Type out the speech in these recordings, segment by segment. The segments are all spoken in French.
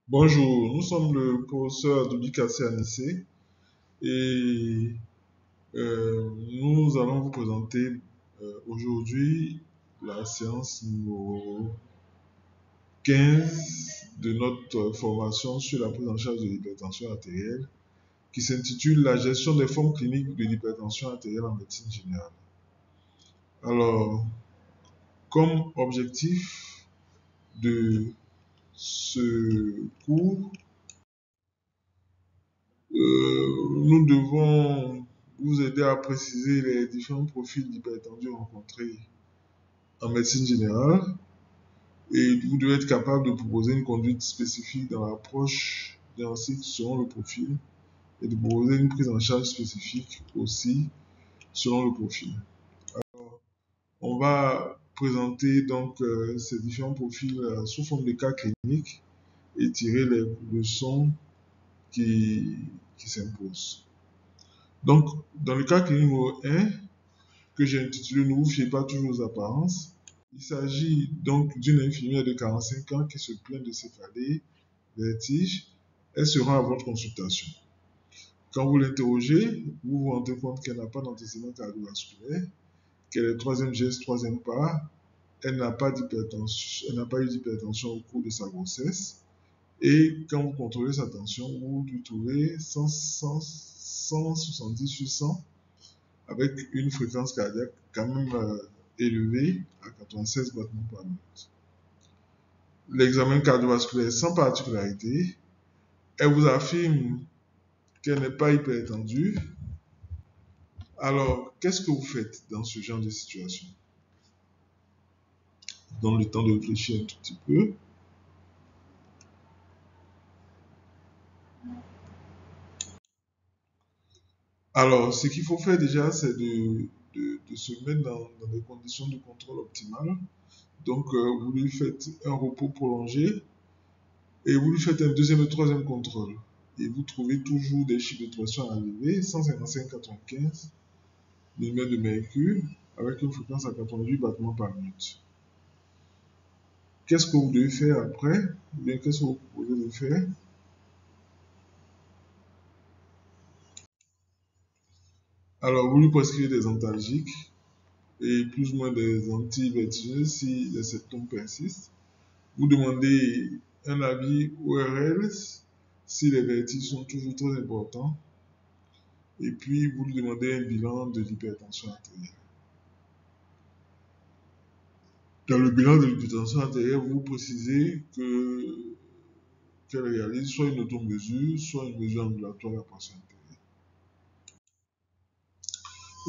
Bonjour, nous sommes le professeur Adouli Kassé Anissé et nous allons vous présenter aujourd'hui la séance numéro 15 de notre formation sur la prise en charge de l'hypertension artérielle qui s'intitule La gestion des formes cliniques de l'hypertension artérielle en médecine générale. Alors, comme objectif de ce cours, nous devons vous aider à préciser les différents profils d'hypertendus rencontrés en médecine générale et vous devez être capable de proposer une conduite spécifique dans l'approche diagnostique selon le profil et de proposer une prise en charge spécifique aussi selon le profil. Alors, on va présenter donc ces différents profils sous forme de cas cliniques et tirer les leçons qui s'imposent. Donc, dans le cas clinique numéro 1, que j'ai intitulé Ne vous fiez pas toujours aux apparences, il s'agit donc d'une infirmière de 45 ans qui se plaint de céphalée, vertige. Elle se rend à votre consultation. Quand vous l'interrogez, vous vous rendez compte qu'elle n'a pas d'antécédent cardiovasculaire, qu'elle est troisième geste, troisième pas, elle n'a pas d'hypertension, elle n'a pas eu d'hypertension au cours de sa grossesse. Et quand vous contrôlez sa tension, vous lui trouvez 170 sur 100 avec une fréquence cardiaque quand même élevée à 96 battements par minute. L'examen cardiovasculaire est sans particularité. Elle vous affirme qu'elle n'est pas hypertendue. Alors, qu'est-ce que vous faites dans ce genre de situation? Je donne le temps de réfléchir un tout petit peu. Alors, ce qu'il faut faire déjà, c'est de se mettre dans des conditions de contrôle optimales. Donc, vous lui faites un repos prolongé et vous lui faites un deuxième et troisième contrôle. Et vous trouvez toujours des chiffres de pression élevés, 155-95 mm de mercure, avec une fréquence à 88 battements par minute. Qu'est-ce que vous devez faire après? Ou bien qu'est-ce que vous proposez de faire? Alors, vous lui prescrivez des antalgiques et plus ou moins des antivertigineux si les symptômes persistent. Vous demandez un avis ORL si les vertiges sont toujours très importants. Et puis, vous lui demandez un bilan de l'hypertension artérielle. Dans le bilan de l'hypertension artérielle, vous précisez qu'elle réalise soit une automesure, soit une mesure ambulatoire de la pression artérielle.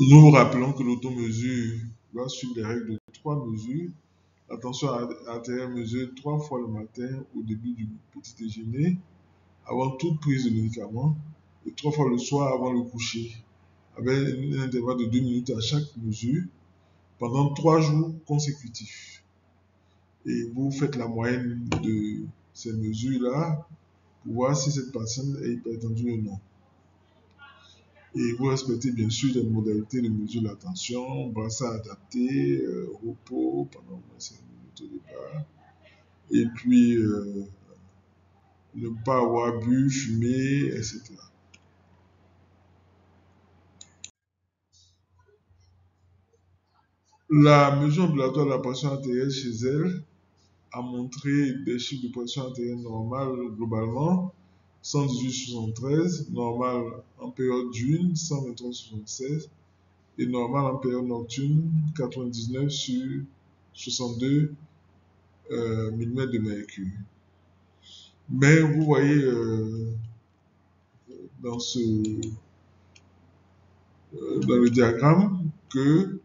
Nous vous rappelons que l'automesure va suivre les règles de 3 mesures. La tension artérielle mesure 3 fois le matin au début du petit déjeuner, avant toute prise de médicaments, et 3 fois le soir avant le coucher, avec un intervalle de 2 minutes à chaque mesure, pendant 3 jours consécutifs. Et vous faites la moyenne de ces mesures-là pour voir si cette personne est hypertendue ou non. Et vous respectez bien sûr les modalités de mesure de la tension, brassard adapté, repos pendant 5 minutes au départ, et puis ne pas avoir bu, fumé, etc. La mesure ambulatoire de la pression artérielle chez elle a montré des chiffres de pression artérielle normale globalement, 118/73, normal en période diurne, 123/76, et normal en période nocturne, 99/62 mm de mercure. Mais vous voyez dans, dans le diagramme que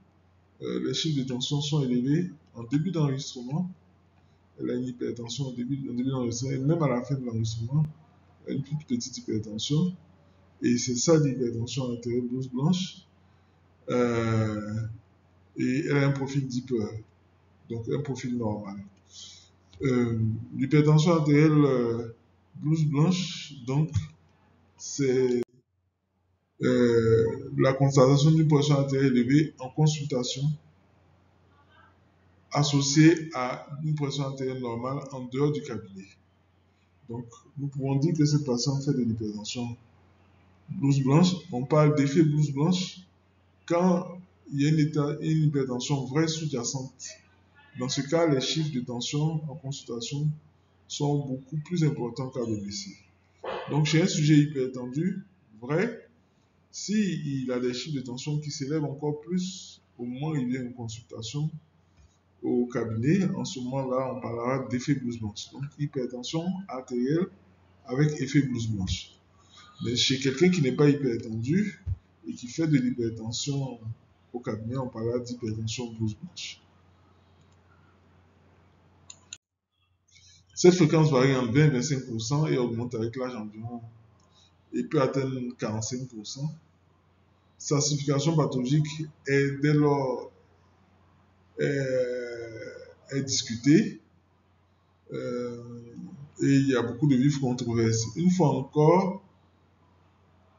les chiffres de tension sont élevés en début d'enregistrement. Elle a une hypertension en début d'enregistrement et même à la fin de l'enregistrement, elle a une toute petite hypertension. Et c'est ça l'hypertension artérielle blouse blanche. Et elle a un profil d'hyper, donc un profil normal. L'hypertension artérielle blouse blanche, donc, c'est la constatation d'une pression artérielle élevée en consultation associée à une pression artérielle normale en dehors du cabinet. Donc, nous pouvons dire que cette patiente fait de l'hypertension blouse blanche. On parle d'effet blouse blanche quand il y a une hypertension vraie sous-jacente. Dans ce cas, les chiffres de tension en consultation sont beaucoup plus importants qu'à domicile. Donc, chez un sujet hypertendu, vrai, s'il a des chiffres de tension qui s'élèvent encore plus au moment où il vient en consultation au cabinet, en ce moment-là, on parlera d'effet blouse blanche. Donc, hypertension artérielle avec effet blouse blanche. Mais chez quelqu'un qui n'est pas hypertendu et qui fait de l'hypertension au cabinet, on parlera d'hypertension blouse blanche. Cette fréquence varie entre 20 et 25% et augmente avec l'âge environ et peut atteindre 45%. Sa signification pathologique est dès lors est discutée et il y a beaucoup de vives controverses. Une fois encore,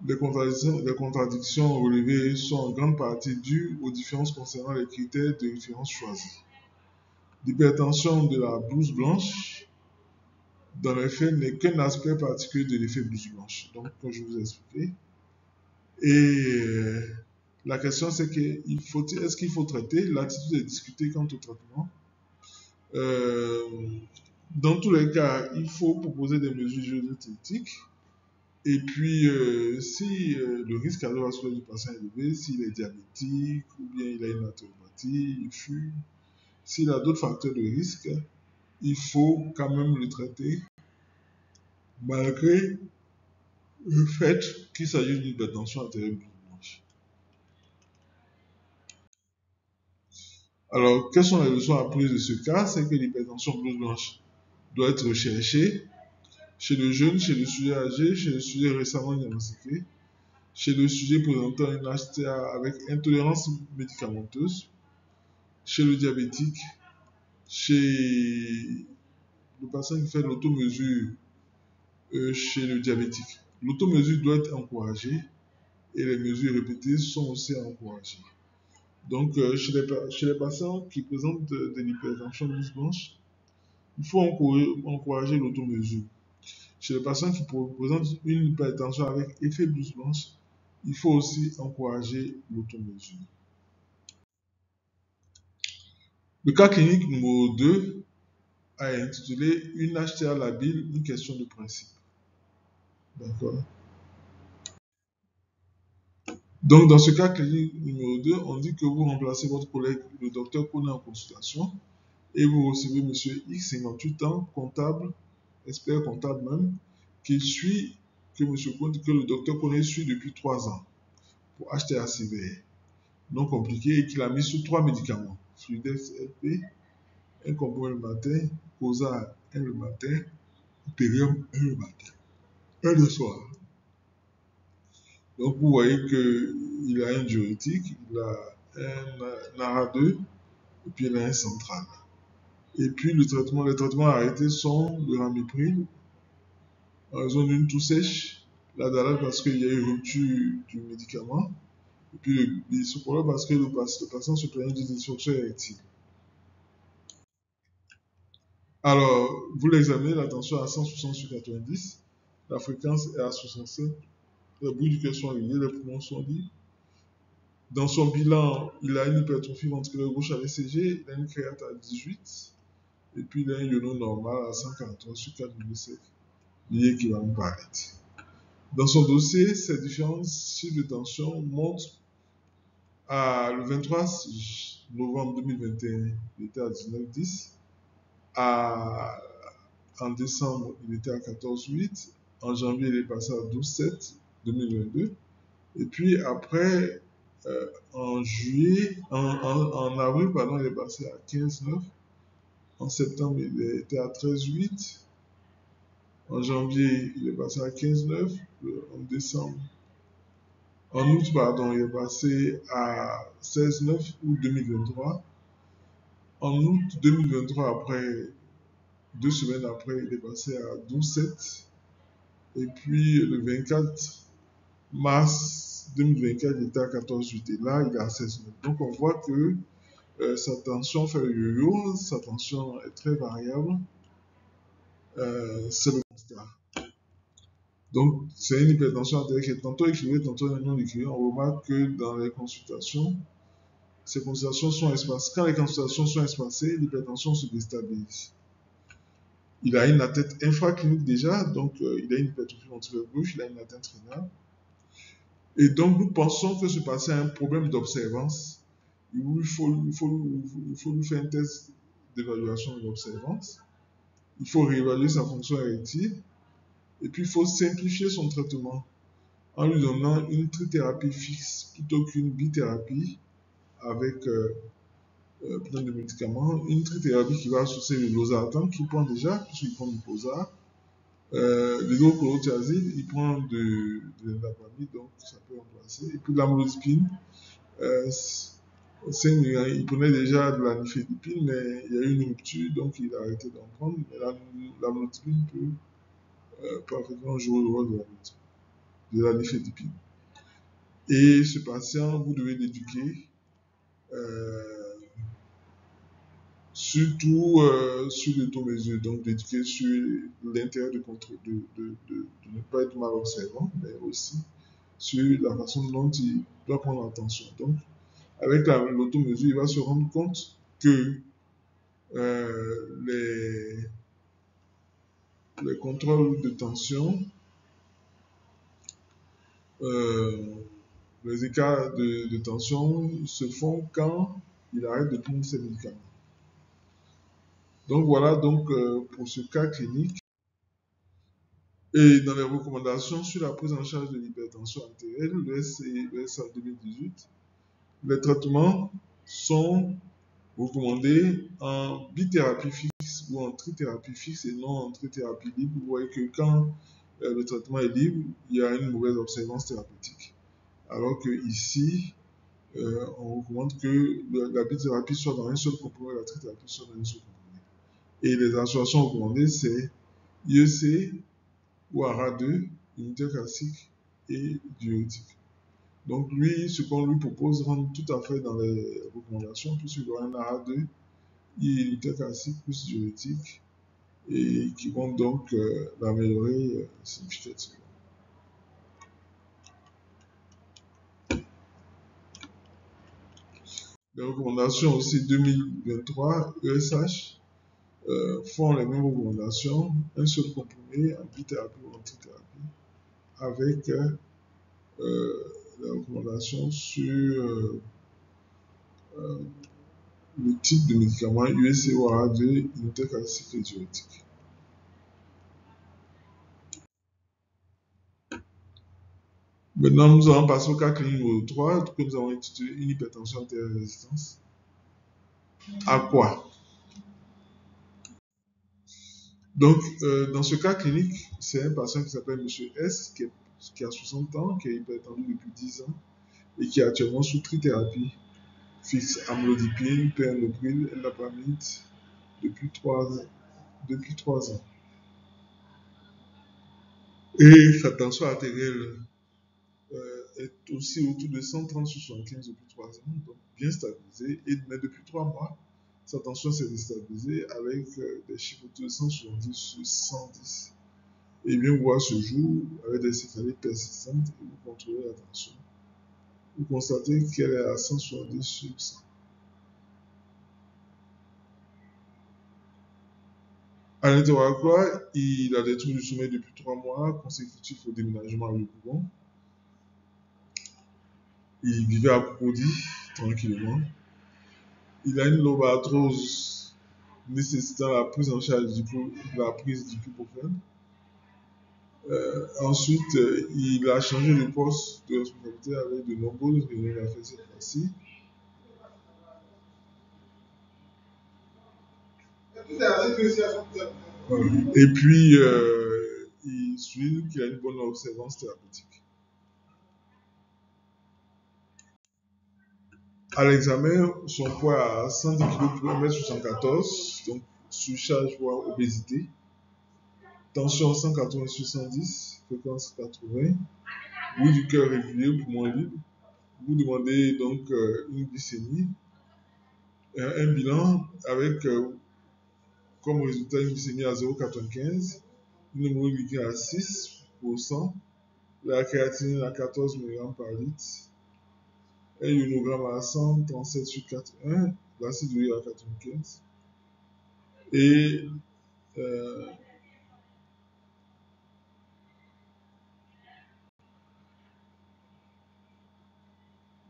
les contradictions relevées sont en grande partie dues aux différences concernant les critères de référence choisis. L'hypertension de la blouse blanche, dans les faits, n'est qu'un aspect particulier de l'effet blouse blanche. Donc, comme je vous ai expliqué. Et la question, c'est est-ce qu'il faut traiter? L'attitude est discutée quant au traitement. Dans tous les cas, il faut proposer des mesures génétiques. Et puis, si le risque cardiovasculaire du patient est élevé, s'il est diabétique ou bien il a une artériopathie, il fume, s'il a d'autres facteurs de risque, il faut quand même le traiter malgré le fait qu'il s'agit d'une hypertension artérielle blanche. Alors, quelles sont les leçons apprises de ce cas? C'est que l'hypertension blouse blanche doit être recherchée chez le jeune, chez le sujet âgé, chez le sujet récemment diagnostiqué, chez le sujet présentant une HTA avec intolérance médicamenteuse, chez le diabétique, chez le patient qui fait l'automesure chez le diabétique. L'automesure doit être encouragée et les mesures répétées sont aussi encouragées. Donc, chez les patients qui présentent de l'hypertension blouse blanche, il faut encourager l'automesure. Chez les patients qui présentent une hypertension avec effet blouse blanche, il faut aussi encourager l'automesure. Le cas clinique numéro 2 est intitulé Une HTA labile, une question de principe. D'accord. Donc, dans ce cas clinique numéro 2, on dit que vous remplacez votre collègue, le docteur Kone, en consultation et vous recevez M. X, 58 ans, comptable, expert comptable même, que le docteur Kone suit depuis 3 ans pour HTA sévère, non compliqué, et qu'il a mis sous 3 médicaments. Fluidex LP, un comprimé le matin, Cosa 1 le matin, Imperium 1 le matin, 1 le soir. Donc vous voyez qu'il a un diurétique, il a un ARA2 et puis il a un central. Et puis les traitements arrêtés sont le ramipril en raison d'une toux sèche, la dalal parce qu'il y a eu rupture du médicament, et puis le bisoprolol parce que le patient se plaignait d'une dysfonction érectile. Alors, vous l'examinez, la tension est à 160 sur 90, la fréquence est à 67, les bouts du cœur sont réglés, les poumons sont libres. Dans son bilan, il a une hypertrophie ventriculaire gauche à l'ECG, il a une créate à 18, et puis il a un iono normal à 143 sur 4,7, lié équivalent par litre. Dans son dossier, ces différents chiffres de tension montrent le 23 novembre 2021, il était à 19,10. En décembre, il était à 14,8. En janvier, il est passé à 12,7 2022. Et puis après, en avril, il est passé à 15,9. En septembre, il était à 13,8. En janvier, il est passé à 15,9. En décembre, en août, il est passé à 16,9 août 2023. En août 2023, après 2 semaines après, il est passé à 12,7. Et puis le 24 mars 2024, il était à 14,8. Et là, il est à 16,9. Donc on voit que sa tension fait le yo-yo, sa tension est très variable. C'est le constat. Donc, c'est une hypertension artérielle qui est tantôt équilibrée, tantôt non équilibrée. On remarque que dans les consultations, ces consultations sont espacées. Quand les consultations sont espacées, l'hypertension se déstabilise. Il a une atteinte infraclinique déjà, donc il a une hypertrophie ventriculaire gauche, il a une atteinte rénale. Et donc, nous pensons que ce patient a un problème d'observance. Il faut lui faire un test d'évaluation de l'observance. Il faut réévaluer sa fonction érectile. Et puis, il faut simplifier son traitement en lui donnant une trithérapie fixe plutôt qu'une bithérapie avec plein de médicaments. Une trithérapie qui va associer le losartan qu'il prend déjà, puisqu'il prend du Prozac. L'hydrochlorothiazide, il prend de l'endapamide, donc ça peut remplacer. Et puis l'amlodipine, il prenait déjà de la nifedipine, mais il y a eu une rupture, donc il a arrêté d'en prendre. Mais l'amlodipine peut parfaitement jouer le rôle de la nifedipine. Et ce patient, vous devez l'éduquer, surtout sur l'automesure, donc d'éduquer sur l'intérêt de ne pas être mal observant, mais aussi sur la façon dont il doit prendre attention. Donc, avec l'automesure, il va se rendre compte que les contrôles de tension, les écarts de tension se font quand il arrête de prendre ses médicaments. Donc voilà donc pour ce cas clinique. Et dans les recommandations sur la prise en charge de l'hypertension artérielle, le SA 2018, les traitements sont recommandés en bithérapie fixe ou en trithérapie fixe et non en trithérapie libre. Vous voyez que quand le traitement est libre, il y a une mauvaise observance thérapeutique. Alors que ici, on recommande que la bithérapie soit dans un seul comprimé, la trithérapie soit dans un seul comprimé. Et les associations recommandées, c'est IEC ou ARA2, inhibiteur classique et diurétique. Donc lui, ce qu'on lui propose rentre tout à fait dans les recommandations, puisqu'il aura un ARA2, inhibiteur classique plus diurétique, et qui vont donc l'améliorer significativement. Les recommandations aussi 2023, ESH, font les mêmes recommandations, un seul comprimé en bithérapie ou en trithérapie, avec les recommandations sur le type de médicament USCOA2, inhibiteur classique et diurétique. Maintenant, nous allons passer au cas clinique numéro 3, que nous avons intitulé une hypertension artérielle résistance. À quoi? Donc, dans ce cas clinique, c'est un patient qui s'appelle M. S, qui a 60 ans, qui est hypertendu depuis 10 ans et qui est actuellement sous trithérapie fixe amlodipine, pérenopril, endapamide depuis 3 ans. Et sa tension artérielle est aussi autour de 130 sur 75 depuis 3 ans, donc bien stabilisée. Mais depuis 3 mois, sa tension s'est déstabilisée avec des chiffres autour de 170 sur 110. Et bien voir ce jour, avec des céphalées persistantes, et vous contrôlez la tension. Vous constatez qu'elle est à 170 sur 100. À l'interrogatoire, il a des troubles du sommeil depuis 3 mois, consécutifs au déménagement à Le Couvent. Il vivait à Cocody, tranquillement. Il a une lobarthrose nécessitant la prise en charge d'ibuprofène. Ensuite, il a changé de poste de responsabilité avec de nombreuses réunions à faire cette fois-ci. Et puis, il souligne qu'il a une bonne observance thérapeutique. À l'examen, son poids à 110 kg pour 1m74, donc surcharge voire obésité. Tension 180 sur 110, fréquence 80. Bruit du cœur régulier, poumon libre. Vous demandez donc une glycémie, un bilan avec comme résultat une glycémie à 0,95, une hémoglobine à 6, %, la créatinine à 14 mg par litre, un ionogramme à 137/4,1, l'acide urique à 95, et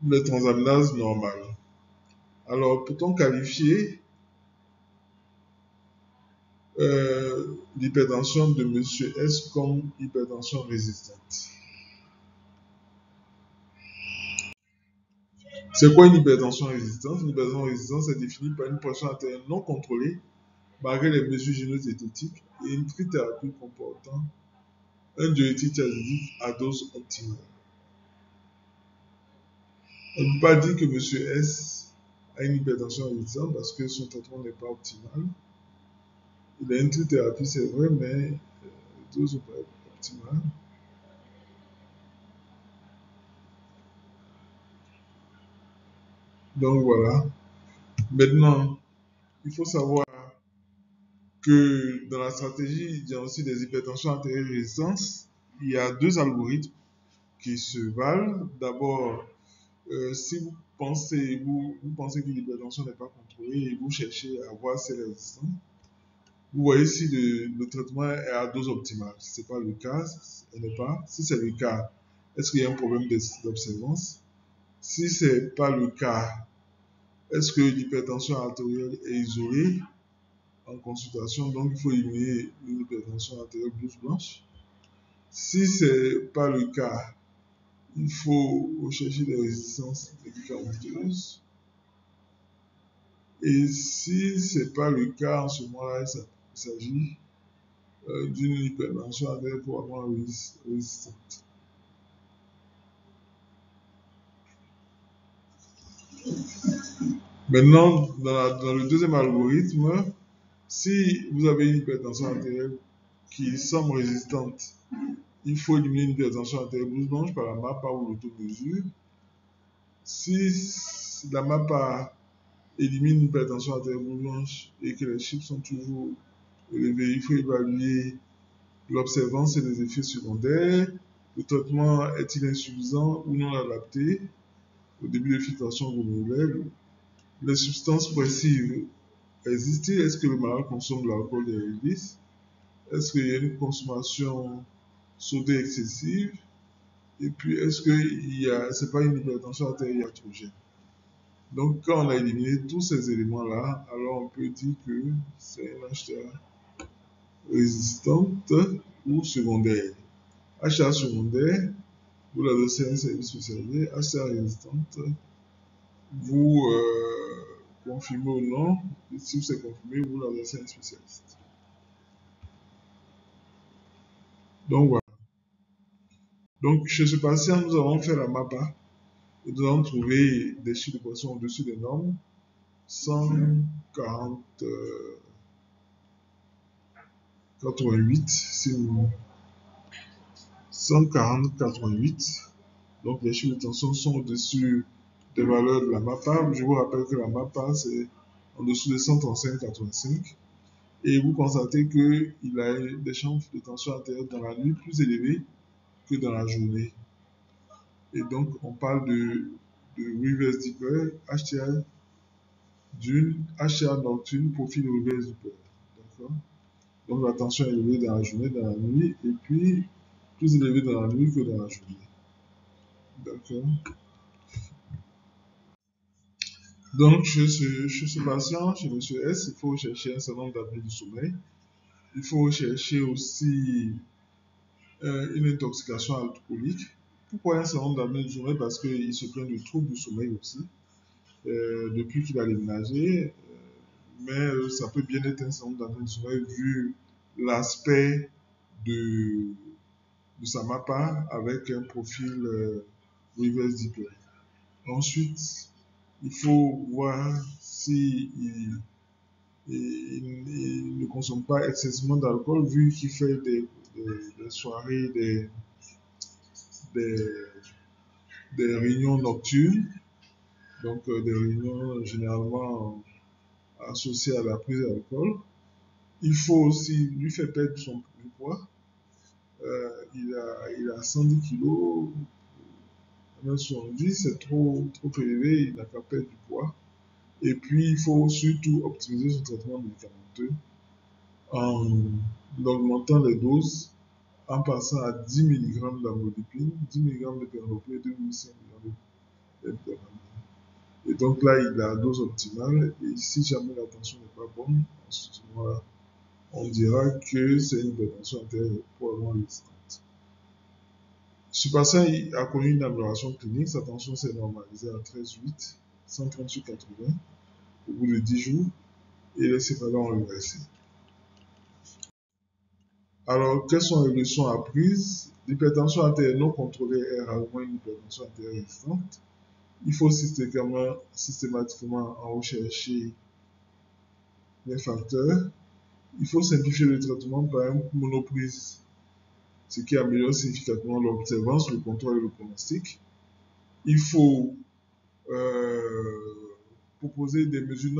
les transaminases normales. Alors, peut-on qualifier l'hypertension de M. S comme hypertension résistante? C'est quoi une hypertension résistante? Une hypertension résistante, c'est défini par une pression artérielle non contrôlée malgré les mesures génodiététiques et une trithérapie comportant un diurétique thiazidique à dose optimale. On ne peut pas dire que M. S a une hypertension résistante parce que son traitement n'est pas optimal. Il a une trithérapie, c'est vrai, mais les doses ne sont pas optimales. Donc voilà. Maintenant, il faut savoir que dans la stratégie il y a aussi des hypertensions artérielles résistantes. Il y a deux algorithmes qui se valent. D'abord, si vous pensez que l'hypertension n'est pas contrôlée et vous cherchez à voir si elle est résistante, vous voyez si le traitement est à dose optimale. Si ce n'est pas le cas, elle n'est pas. Si c'est le cas, est-ce qu'il y a un problème d'observance? Si ce n'est pas le cas, est-ce que l'hypertension artérielle est isolée en consultation? Donc, il faut éliminer une hypertension artérielle blouse blanche. Si ce n'est pas le cas, il faut rechercher des résistances médicamenteuses. Et si ce n'est pas le cas, en ce moment-là, il s'agit d'une hypertension artérielle probablement résistante. Maintenant, dans le deuxième algorithme, si vous avez une hypertension artérielle qui semble résistante, il faut éliminer une hypertension artérielle blouse blanche par la MAPA ou l'automesure. Si la MAPA élimine une hypertension artérielle blouse blanche et que les chiffres sont toujours élevés, il faut évaluer l'observance et les effets secondaires. Le traitement est-il insuffisant ou non adapté au début de filtration glomérulaire? Les substances progressives existent-ils? Est-ce que le malade consomme de l'alcool et des réglisse? Est-ce qu'il y a une consommation sodée excessive? Et puis, est-ce que ce n'est pas une hypertension artérielle iatrogène? Donc, quand on a éliminé tous ces éléments-là, alors on peut dire que c'est une HTA résistante ou secondaire. HTA secondaire, vous l'adressez à un service spécialisé. HTA résistante, vous confirmez ou non. Et si c'est confirmé, vous l'adressez à un spécialiste. Donc voilà. Donc chez ce patient, nous avons fait la MAPA et nous avons trouvé des chiffres de pression au-dessus des normes. 140, 88, 140, 88. Donc les chiffres de tension sont au-dessus des valeurs de la MAPA. Je vous rappelle que la MAPA, c'est en dessous de 135, 85. Et vous constatez qu'il a des champs de tension artérielle dans la nuit plus élevés que dans la journée. Et donc, on parle de reverse Doppler, HTA d'une HTA nocturne, profil reverse Doppler. D'accord? Donc, la tension est élevée dans la journée, dans la nuit, et puis plus élevée dans la nuit que dans la journée. D'accord? Donc, chez ce patient, chez M. S, il faut chercher un certain nombre d'apnées du sommeil. Il faut chercher aussi une intoxication alcoolique. Pourquoi un certain nombre d'apnées du sommeil? Parce qu'il se plaint de troubles du sommeil aussi, depuis qu'il a déménagé. Mais ça peut bien être un certain nombre d'apnées du sommeil vu l'aspect de sa MAPA avec un profil reverse Doppler. Ensuite, il faut voir si il ne consomme pas excessivement d'alcool vu qu'il fait des soirées, des réunions nocturnes, donc des réunions généralement associées à la prise d'alcool. Il faut aussi lui faire perdre son poids. Il a il a 110 kilos, 1m70, c'est trop élevé, il n'a qu'à perdre du poids. Et puis, il faut surtout optimiser son traitement médicamenteux en augmentant les doses, en passant à 10 mg d'amlodipine, 10 mg de péronopée et 2,5 mg de péronopée. Et donc là, il a la dose optimale. Et si jamais la tension n'est pas bonne, à ce moment-là, on dira que c'est une hypertension artérielle probablement résistante. Ce patient a connu une amélioration clinique. Sa tension s'est normalisée à 13,8, 130 sur 80 au bout de 10 jours et les céphalons ont régressé. Alors, quelles sont les leçons apprises? L'hypertension artérielle non contrôlée est rarement une hypertension artérielle résistante. Il faut systématiquement en rechercher les facteurs. Il faut simplifier le traitement par une monoprise, ce qui améliore significativement l'observance, le contrôle et le pronostic. Il faut proposer des mesures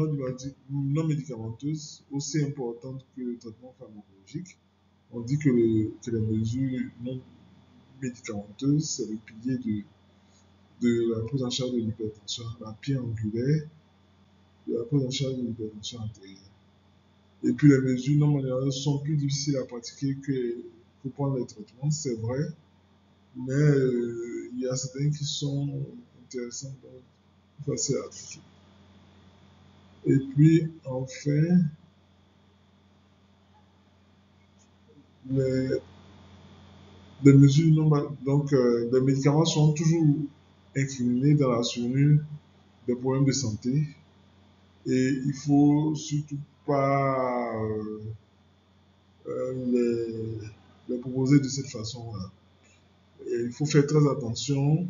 non médicamenteuses aussi importantes que le traitement pharmacologique. On dit que les mesures non médicamenteuses, c'est le pilier de la prise en charge de l'hypertension, la pierre angulaire de la prise en charge de l'hypertension artérielle. Et puis les mesures non médicamenteuses sont plus difficiles à pratiquer que pour prendre les traitements, c'est vrai, mais il y a certains qui sont intéressants, donc faciles à appliquer. Et puis enfin, les mesures non, donc les médicaments sont toujours incriminés dans la survenue des problèmes de santé et il faut surtout pas les proposer de cette façon-là. Il faut faire très attention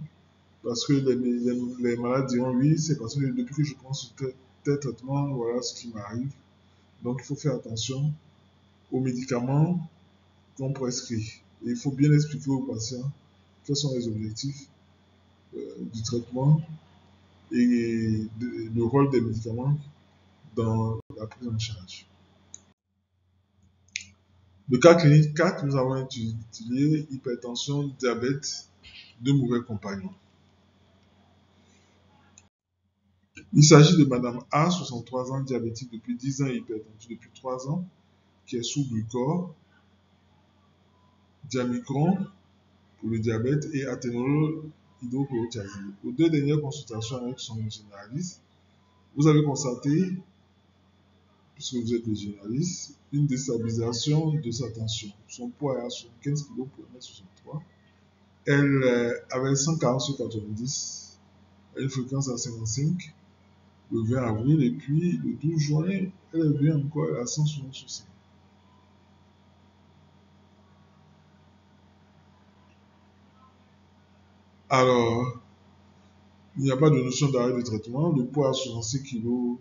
parce que les malades diront oui, c'est parce que depuis que je prends ce tel traitement, voilà ce qui m'arrive. Donc il faut faire attention aux médicaments qu'on prescrit. Et il faut bien expliquer aux patients quels sont les objectifs du traitement et le rôle des médicaments dans la prise en charge. Le cas clinique 4, nous avons étudié hypertension, diabète, deux mauvais compagnons. Il s'agit de Madame A, 63 ans, diabétique depuis 10 ans et hypertendue depuis 3 ans, qui est sous glucose, diamicron pour le diabète et athénolol hydrochlorothiazide. Aux deux dernières consultations avec son généraliste, vous avez constaté, puisque vous êtes le généraliste, une déstabilisation de sa tension. Son poids est à 75 kg pour 1m63. Elle avait 140 sur 90, une fréquence à 55 le 20 avril et puis le 12 juin, elle est venue encore à 160 sur 5. Alors, il n'y a pas de notion d'arrêt de traitement. Le poids à 66 kg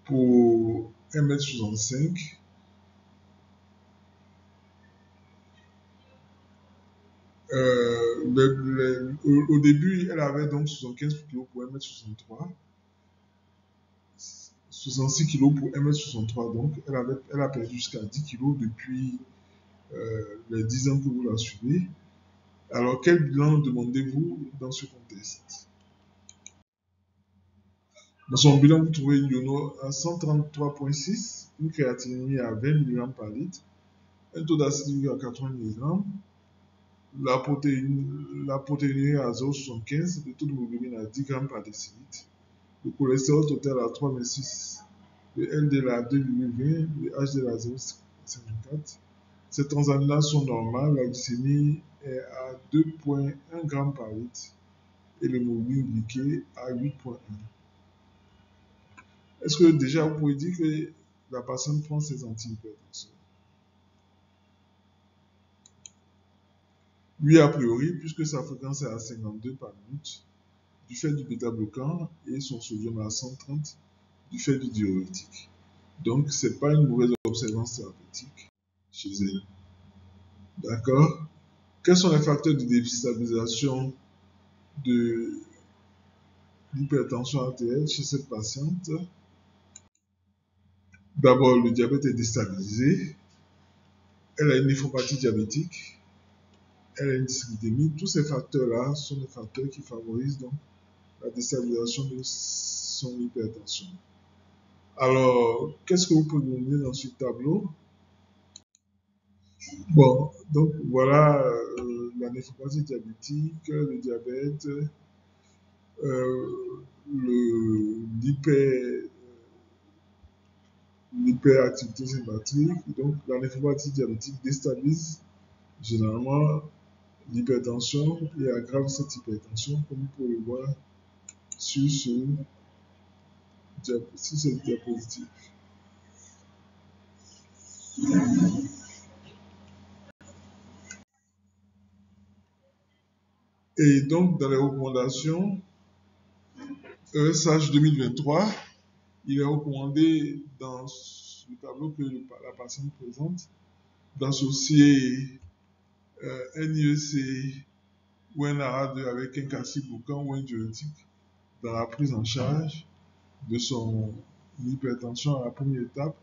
pour 1m65. Au début, elle avait donc 75 kg pour 1m63. 66 kg pour 1m63, donc elle a perdu jusqu'à 10 kg depuis les 10 ans que vous la suivez. Alors, quel bilan demandez-vous dans ce contexte? Dans son bilan, vous trouvez une iono à 133,6, une créatinémie à 20 mg par litre, un taux d'acide urique à 80 mg, la protéinurie à 0,75, le taux de d'hémoglobine à 10 g par décilitre, le cholestérol total à 3,6, le LDL à 2,20, le HDL à 0,54. Ces transaminales sont normales, la glycémie est à 2,1 g par litre et l'hémoglobine glyquée à 8,1. Est-ce que déjà vous pouvez dire que la personne prend ses antihypertenseurs? Oui, a priori, puisque sa fréquence est à 52 par minute, du fait du bêta-bloquant et son sodium à 130 du fait du diurétique. Donc, ce n'est pas une mauvaise observance thérapeutique chez elle. D'accord? Quels sont les facteurs de déstabilisation de l'hypertension artérielle chez cette patiente? D'abord, le diabète est déstabilisé. elle a une néphropathie diabétique, elle a une dyslipidémie. Tous ces facteurs-là sont des facteurs qui favorisent donc la déstabilisation de son hypertension. Alors, qu'est-ce que vous pouvez nous dire dans ce tableau? Bon, donc voilà la néphropathie diabétique, le diabète, l'hyperactivité sympathique. Donc, la néphropathie diabétique déstabilise généralement l'hypertension et aggrave cette hypertension, comme vous pouvez le voir sur cette diapositive. Et donc, dans les recommandations, ESH 2023, il est recommandé dans le tableau que la patiente présente d'associer un IEC ou un ARA2 avec un calcibloquant ou un diurétique dans la prise en charge de son hypertension à la première étape.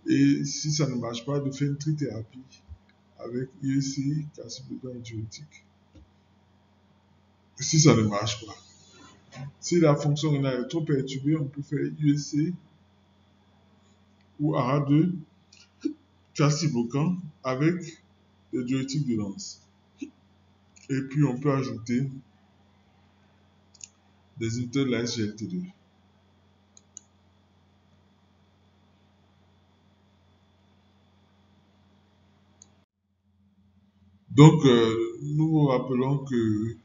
Et si ça ne marche pas, de faire une trithérapie avec IEC, calcibloquant et diurétique. Si ça ne marche pas. Si la fonction rénale est trop perturbée, on peut faire IEC ou ARA2 calcibloquant avec des diurétiques de lance. Et puis on peut ajouter des inhibiteurs de la SGLT2. Donc, nous vous rappelons que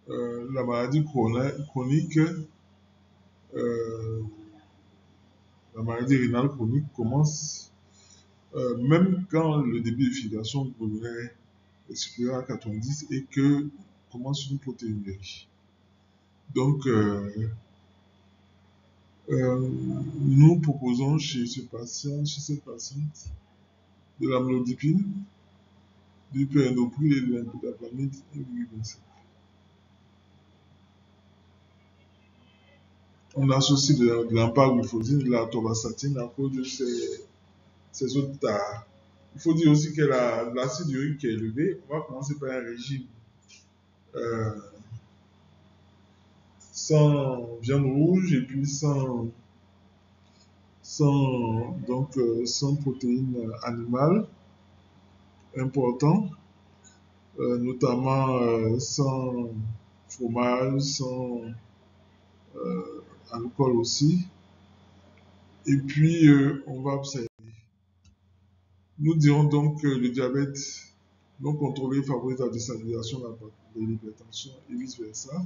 la maladie chronique, la maladie rénale chronique commence même quand le débit de filtration gloméraire est supérieur à 90 et que commence une protéinurie. Donc, nous proposons chez cette patiente, de l'amlodipine, du périndopril et de l'imidaclamide et du Riboncil. On associe de l'empagliflozine, de la torvastatine à cause de ces autres tares. Il faut dire aussi que l'acide urique est élevé. On va commencer par un régime sans viande rouge et puis sans protéines animales important, notamment sans fromage, sans alcool aussi. Et puis, on va observer. Nous dirons donc que le diabète non contrôlé favorise la déstabilisation de l'hypertension et vice-versa.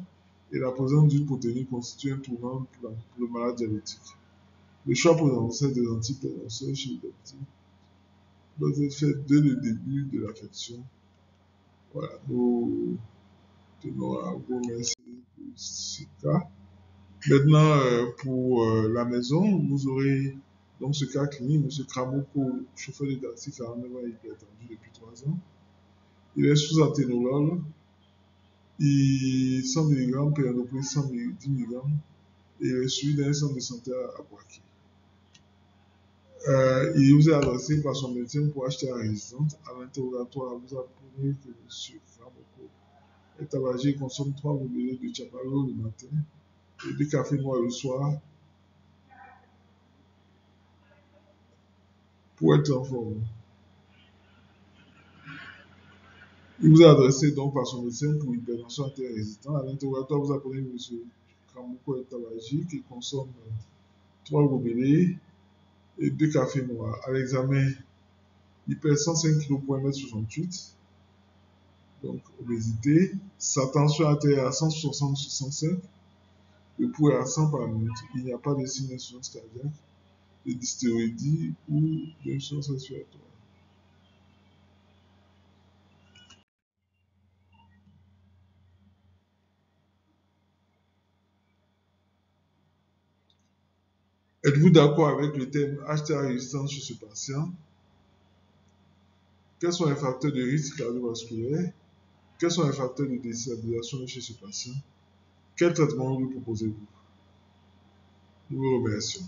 Et la présence d'une protéine constitue un tournant pour le malade diabétique. Le choix potentiel des antidépresseurs chez le diabétique doit être fait dès le début de l'affection. Voilà, nous tenons à vous remercier pour ce cas. Maintenant, pour la maison, vous aurez donc ce cas clinique, M. Kramoko, chauffeur de taxi, 49 ans, hypertendu depuis 3 ans. Il est sous athénolol, 100 mg, périndopril 10 mg, et il est suivi d'un centre de santé à Boaké. Il vous est adressé par son médecin pour acheter la résistance. À l'interrogatoire, vous apprenez que M. Kramoko est tabagique et consomme 3 gourmets de Chapalo le matin et 2 cafés noirs le soir pour être en forme. Il vous a adressé donc par son médecin pour hypertension artérielle résistante. À l'interrogatoire, vous apprenez que M. Kramoko est tabagique et consomme 3 gourmets et 2 cafés noirs. À l'examen, il pèse 105 kg pour 1m68, donc obésité. Sa tension artérielle à 160/105, le pouls est à 100 par minute. Il n'y a pas de signe d'insuffisance cardiaque, de dystéroïdie ou d'insuffisance respiratoire. Êtes-vous d'accord avec le terme HTA résistance chez ce patient? Quels sont les facteurs de risque cardiovasculaire? Quels sont les facteurs de déstabilisation chez ce patient? Quel traitement lui proposez-vous? Nous vous remercions.